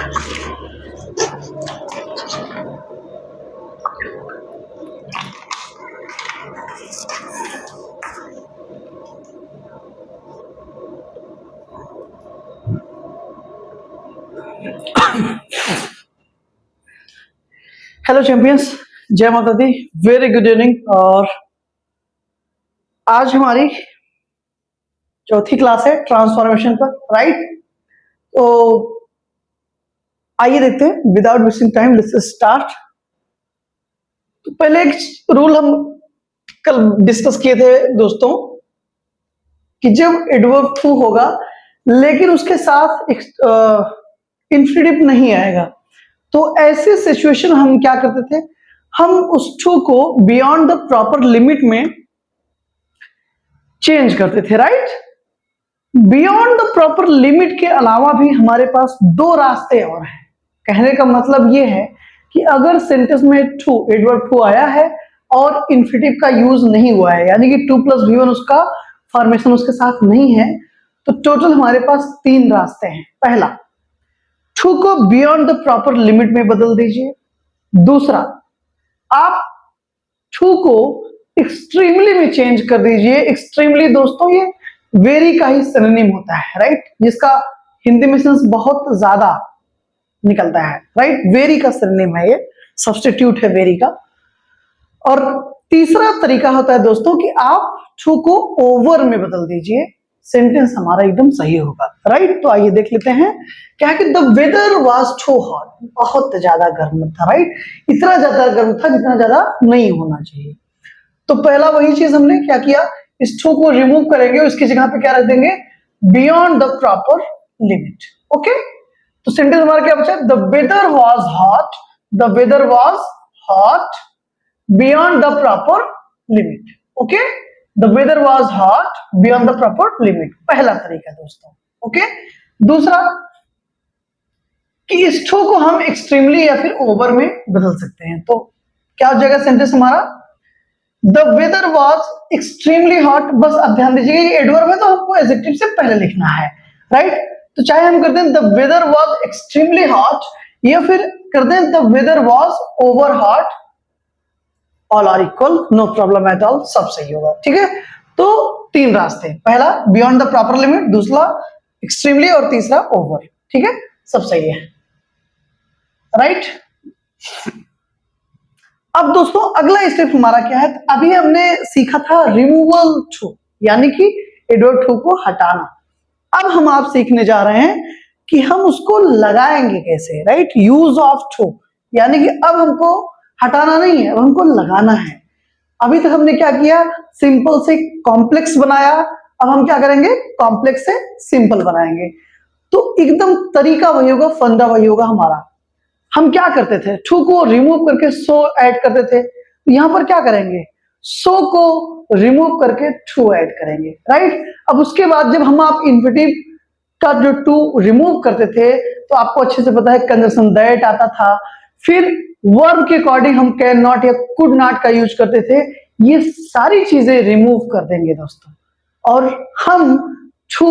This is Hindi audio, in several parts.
हेलो चैंपियंस, जय माता दी, वेरी गुड इवनिंग। और आज हमारी चौथी क्लास है ट्रांसफॉर्मेशन पर, राइट। तो आइए देखते हैं, without wasting time let's start. तो पहले एक रूल हम कल डिस्कस किए थे दोस्तों कि जब एडवर्ब टू होगा लेकिन उसके साथ इंफिनिटिव नहीं आएगा, तो ऐसे सिचुएशन हम क्या करते थे, हम उस टू को बियॉन्ड द प्रॉपर लिमिट में चेंज करते थे, right. Beyond the proper limit के अलावा भी हमारे पास दो रास्ते और हैं। कहने का मतलब यह है कि अगर सेंटेंस में टू एडवर्ब टू आया है और इंफिनिटिव का यूज नहीं हुआ है, यानी कि टू प्लस V1 उसका फॉर्मेशन उसके साथ नहीं है, तो टोटल हमारे पास तीन रास्ते हैं। पहला, टू को बियॉन्ड द प्रॉपर लिमिट में बदल दीजिए। दूसरा, आप टू को एक्सट्रीमली में चेंज कर दीजिए। एक्सट्रीमली दोस्तों ये वेरी का ही सिनोनिम होता है, राइट, जिसका हिंदी में सेंस बहुत ज्यादा निकलता है, राइट। वेरी का सिनोनिम है, ये सब्स्टिट्यूट है वेरी का। और तीसरा तरीका होता है दोस्तों कि आप टू को ओवर में बदल दीजिए, सेंटेंस हमारा एकदम सही होगा, राइट। तो आइए देख लेते हैं क्या है कि the weather was too hot, बहुत ज्यादा गर्म था, राइट। इतना ज्यादा गर्म था जितना ज्यादा नहीं होना चाहिए। तो पहला वही चीज हमने क्या किया, इस टू को रिमूव करेंगे, उसकी जगह पे क्या रख देंगे, beyond the proper limit. Okay, तो सेंटेंस हमारा क्या बचा, the weather was hot, the weather was hot beyond the proper limit. Okay, the weather was hot beyond the proper limit, पहला तरीका दोस्तों। ओके, दूसरा कि इस टू को हम एक्सट्रीमली या फिर ओवर में बदल सकते हैं। तो क्या हो जाएगा सेंटेंस हमारा, the weather was extremely hot. बस अब ध्यान दीजिएगा ये एडवर्ब है तो हमको एडजेक्टिव से पहले लिखना है, राइट। तो चाहे हम कर दें the weather was extremely hot या फिर कर दें the weather was over hot, all are equal, no problem at all, सब सही होगा, ठीक है। तो तीन रास्ते, पहला बियॉन्ड द प्रॉपर लिमिट, दूसरा एक्सट्रीमली और तीसरा ओवर, ठीक है, सब सही है, राइट। अब दोस्तों अगला स्टेप हमारा क्या है, अभी हमने सीखा था रिमूवल टू, यानी कि एडवर्ब टू को हटाना। अब हम आप सीखने जा रहे हैं कि हम उसको लगाएंगे कैसे, राइट, यूज ऑफ टू, यानी कि अब हमको हटाना नहीं है, अब हमको लगाना है। अभी तक हमने क्या किया, सिंपल से कॉम्प्लेक्स बनाया, अब हम क्या करेंगे, कॉम्प्लेक्स से सिंपल बनाएंगे। तो एकदम तरीका वही होगा, फंडा वही होगा हमारा। हम क्या करते थे, टू को रिमूव करके सो ऐड करते थे, यहां पर क्या करेंगे, सो को रिमूव करके टू ऐड करेंगे, राइट। अब उसके बाद जब हम आप इंफिनिटिव का जो टू रिमूव करते थे तो आपको अच्छे से पता है कंजंक्शन दैट आता था, फिर वर्ब के अकॉर्डिंग हम कैन नॉट या कुड नॉट का यूज करते थे। ये सारी चीजें रिमूव कर देंगे दोस्तों, और हम टू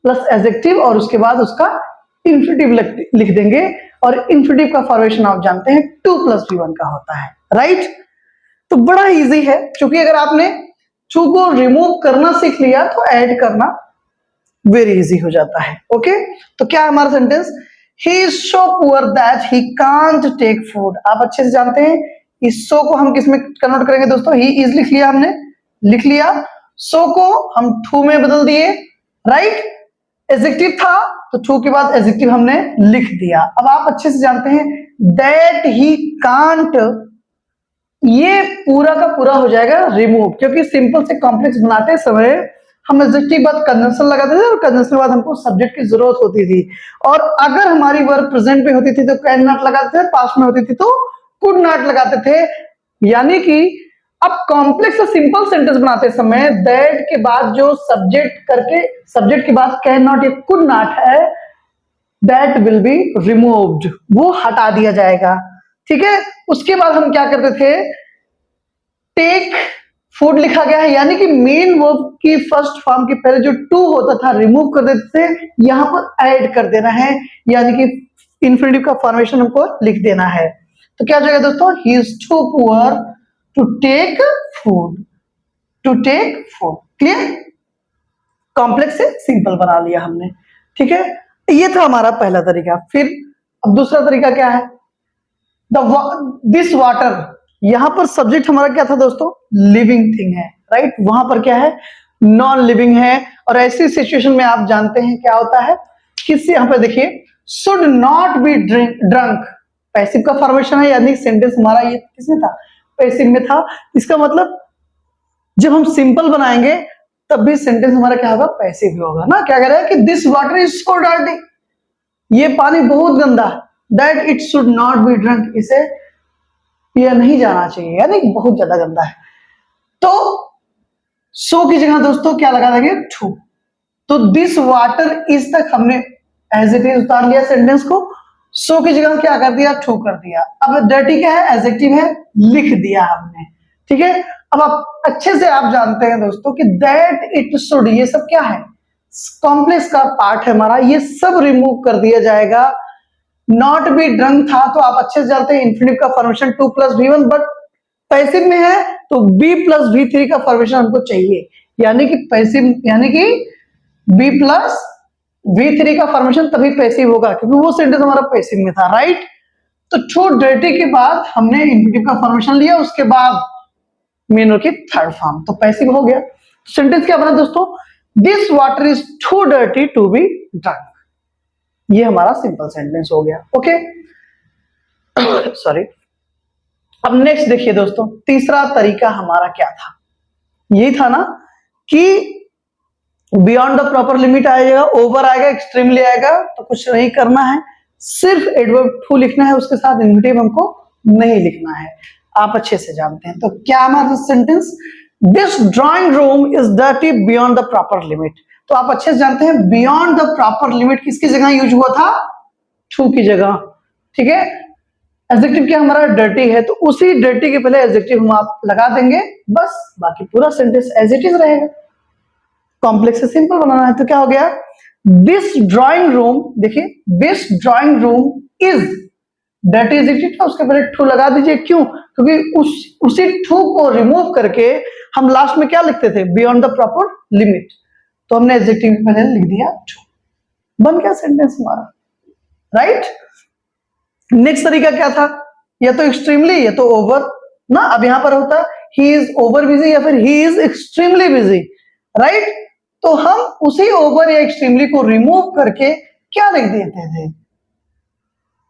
प्लस एडजेक्टिव और उसके बाद उसका इंफिनिटिव लिख देंगे, और इंफिनिटिव का फॉर्मेशन आप जानते हैं टू प्लस V1 का होता है, राइट। तो बड़ा इजी है, क्योंकि अगर आपने टू को रिमूव करना सीख लिया तो ऐड करना वेरी इजी हो जाता है। ओके, तो क्या है हमारा sentence, he is so poor that he can't take food। आप अच्छे से जानते हैं इस सो को हम किस में कन्वर्ट करेंगे दोस्तों, he is लिख लिया हमने, लिख लिया, सो को हम टू में बदल दिए, राइट। एडजेक्टिव था तो टू के बाद एडजेक्टिव हमने लिख दिया। अब आप अच्छे से जानते हैं that he can't, ये पूरा का पूरा हो जाएगा रिमूव, क्योंकि सिंपल से कॉम्प्लेक्स बनाते समय हम एडजेक्टिव बाद कंजंक्शन लगाते थे और कंजंक्शन के बाद हमको सब्जेक्ट की जरूरत होती थी, और अगर हमारी वर्ब प्रेजेंट में होती थी तो कैन नॉट लगाते थे, पास्ट में होती थी तो कुड नॉट लगाते थे। यानी कि अब कॉम्प्लेक्स और सिंपल सेंटेंस बनाते समय दैट के बाद जो सब्जेक्ट करके सब्जेक्ट के बाद कैन नॉट या कुड नॉट है, दैट विल बी रिमूव्ड, वो हटा दिया जाएगा, ठीक है। उसके बाद हम क्या करते थे, टेक फूड लिखा गया है, यानी कि मेन वर्ब की फर्स्ट फॉर्म के पहले जो टू होता था रिमूव कर देते थे, यहां पर ऐड कर देना है, यानी कि इन्फिनेटिव का फॉर्मेशन हमको लिख देना है। तो क्या हो जाएगा दोस्तों, he is too poor to take food, to take food. Clear, complex से सिंपल बना लिया हमने, ठीक है। ये था हमारा पहला तरीका। फिर अब दूसरा तरीका क्या है, दिस वाटर, यहां पर सब्जेक्ट हमारा क्या था दोस्तों, लिविंग थिंग है, राइट। वहां पर क्या है, नॉन लिविंग है। और ऐसी सिचुएशन में आप जानते हैं क्या होता है, किससे, यहां पर देखिए, should not be drunk, passive का फॉर्मेशन है, यानी सेंटेंस हमारा ये किसमें था, पैसिव में था। इसका मतलब जब हम सिंपल बनाएंगे तब भी सेंटेंस हमारा क्या होगा, पैसिव ही होगा ना। क्या कह रहा है कि this water is so dirty, ये पानी बहुत गंदा है, that it should not be drunk, इसे पिया नहीं जाना चाहिए, यानी बहुत ज्यादा गंदा है। तो सो की जगह दोस्तों क्या लगा देंगे, टू। तो दिस वाटर इज तक हमने एज इट इज उतार लिया सेंटेंस को, सो की जगह क्या कर दिया, टू कर दिया। अब डर्टी क्या है, एडजेक्टिव है, लिख दिया हमने, ठीक है। अब आप अच्छे से आप जानते हैं दोस्तों कि दैट इट शुड, ये सब क्या है, कॉम्प्लेक्स का पार्ट है हमारा, ये सब रिमूव कर दिया जाएगा। नॉट बी ड्रंक था तो आप अच्छे से जानते हैं इन्फिनिटिव का फॉर्मेशन 2 + V1, बट पैसिव में है तो B + V3 का फॉर्मेशन हमको चाहिए, यानी कि पैसिव, यानी कि B + V3 का फॉर्मेशन तभी पैसिव होगा, क्योंकि वो सेंटेंस हमारा पैसिव में था, राइट। तो टू डर्टी के बाद हमने इन्फिनिटिव का फॉर्मेशन लिया, उसके बाद मेन की थर्ड फॉर्म, तो पैसिव हो गया। सेंटेंस क्या बना दोस्तों, this water is too dirty to be drunk, ये हमारा सिंपल सेंटेंस हो गया, ओके। सॉरी। अब नेक्स्ट देखिए दोस्तों, तीसरा तरीका हमारा क्या था, यही था ना कि बियॉन्ड द प्रॉपर लिमिट आएगा, ओवर आएगा, एक्सट्रीमली आएगा, तो कुछ नहीं करना है, सिर्फ एडवर्ब टू लिखना है, उसके साथ इन्फिनेटिव हमको नहीं लिखना है, आप अच्छे से जानते हैं। तो क्या हमारा sentence, this drawing room is dirty beyond the proper limit, तो आप अच्छे से जानते हैं बियॉन्ड द प्रॉपर लिमिट किसकी जगह यूज हुआ था, टू की जगह, ठीक है। एडजेक्टिव क्या हमारा, डर्टी है, तो उसी डर्टी के पहले एडजेक्टिव हम आप लगा देंगे, बस बाकी पूरा सेंटेंस एज इट इज रहेगा। कॉम्प्लेक्स से सिंपल बनाना है, तो क्या हो गया, दिस ड्राइंग रूम, देखिए this drawing room is dirty, adjective था, उसके पहले टू लगा दीजिए, क्यों, क्योंकि उसी टू को रिमूव करके हम लास्ट में क्या लिखते थे, बियॉन्ड द प्रॉपर लिमिट, तो हमने एडजेक्टिव पहले लिख दिया टू, बन गया सेंटेंस हमारा, राइट। नेक्स्ट तरीका क्या था, या तो एक्सट्रीमली या तो ओवर ना। अब यहां पर होता ही इज ओवर बिजी या फिर he is extremely busy, right. तो हम उसी ओवर या एक्सट्रीमली को रिमूव करके क्या लिख देते थे,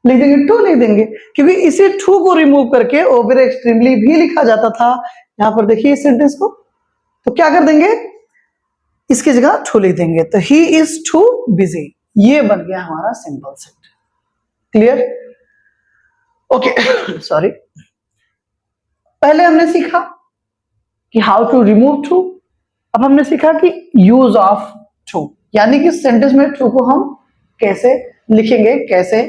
लिख देंगे टू, लिख देंगे, क्योंकि इसी टू को रिमूव करके ओवर एक्सट्रीमली भी लिखा जाता था। यहां पर देखिए इस सेंटेंस को, तो क्या कर देंगे, इसकी जगह टू लिख देंगे, तो ही इज टू बिजी, ये बन गया हमारा simple set. Clear, okay. Sorry, पहले हमने सीखा कि हाउ टू रिमूव टू, अब हमने सीखा कि यूज ऑफ टू, यानी कि सेंटेंस में टू को हम कैसे लिखेंगे, कैसे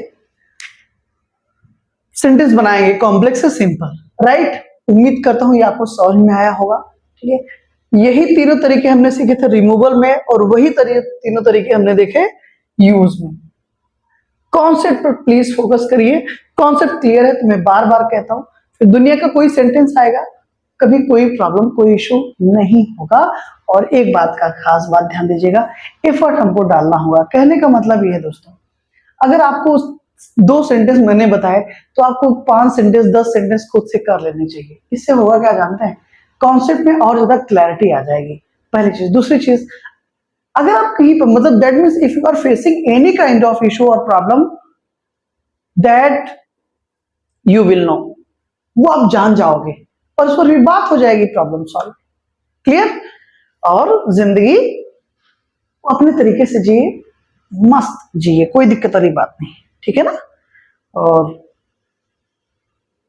सेंटेंस बनाएंगे कॉम्प्लेक्स से सिंपल, राइट। उम्मीद करता हूं ये आपको समझ में आया होगा, ठीक है। यही तीनों तरीके हमने सीखे थे रिमूवल में, और वही तीनों तरीके हमने देखे यूज में। कॉन्सेप्ट पर प्लीज फोकस करिए, कॉन्सेप्ट क्लियर है तो मैं बार बार कहता हूं, फिर दुनिया का कोई सेंटेंस आएगा, कभी कोई प्रॉब्लम, कोई इशू नहीं होगा। और एक बात का खास बात ध्यान दीजिएगा, एफर्ट हमको डालना होगा। कहने का मतलब ये है दोस्तों, अगर आपको 2 सेंटेंस मैंने बताए तो आपको 5 सेंटेंस 10 सेंटेंस खुद से कर लेने चाहिए। इससे होगा क्या जानते हैं, कॉन्सेप्ट में और ज्यादा क्लैरिटी आ जाएगी, पहली चीज। दूसरी चीज, अगर आप कहीं पर, मतलब that means if you are facing any kind of issue और problem, that you will know, वो आप जान जाओगे और उस पर भी बात हो जाएगी, प्रॉब्लम सॉल्व। क्लियर, और जिंदगी अपने तरीके से जिए, मस्त जिए, कोई दिक्कत वाली बात नहीं, ठीक है ना। और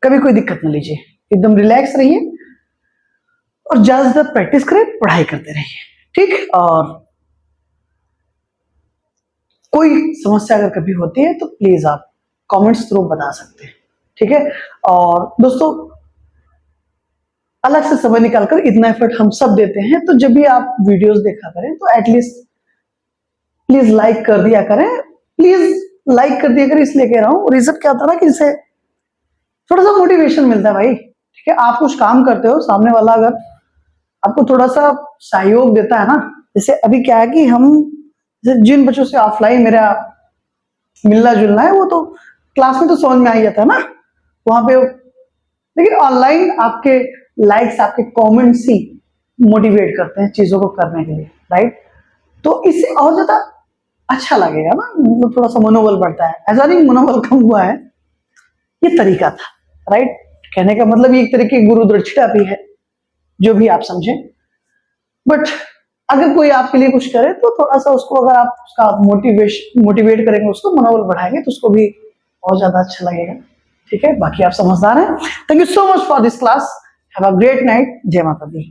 कभी कोई दिक्कत ना लीजिए, एकदम रिलैक्स रहिए और ज्यादा से ज्यादा प्रैक्टिस करें, पढ़ाई करते रहिए, ठीक। और कोई समस्या अगर कभी होती है तो प्लीज आप कमेंट्स थ्रू बता सकते हैं, ठीक है। और दोस्तों, अलग से समय निकालकर इतना एफर्ट हम सब देते हैं, तो जब भी आप वीडियोस देखा करें तो एटलीस्ट प्लीज लाइक कर दिया करें, प्लीज लाइक कर दिया कर, इसलिए कह रहा हूँ। रीजन क्या था ना कि इससे थोड़ा सा मोटिवेशन मिलता है भाई, ठीक है। आप कुछ काम करते हो, सामने वाला अगर आपको थोड़ा सा सहयोग देता है ना, जैसे अभी क्या है कि हम जिन बच्चों से ऑफलाइन मेरा मिलना जुलना है, वो तो क्लास में तो समझ में आ ही जाता है ना वहां पे, लेकिन ऑनलाइन आपके लाइक्स, आपके कमेंट्स ही मोटिवेट करते हैं चीजों को करने के लिए, राइट। तो इससे और ज्यादा अच्छा लगेगा ना, मतलब थोड़ा सा मनोबल बढ़ता है। ऐसा नहीं मनोबल कम हुआ है, ये तरीका था, राइट। कहने का मतलब ये एक तरह की गुरु दक्षिणा भी है, जो भी आप समझें। बट अगर कोई आपके लिए कुछ करे तो थोड़ा सा उसको, अगर आप उसका मोटिवेट करेंगे, उसको मनोबल बढ़ाएंगे, तो उसको भी बहुत ज्यादा अच्छा लगेगा, ठीक है। बाकी आप समझदार हैं। Thank you so much for this class. Have a great night. जय माता दी।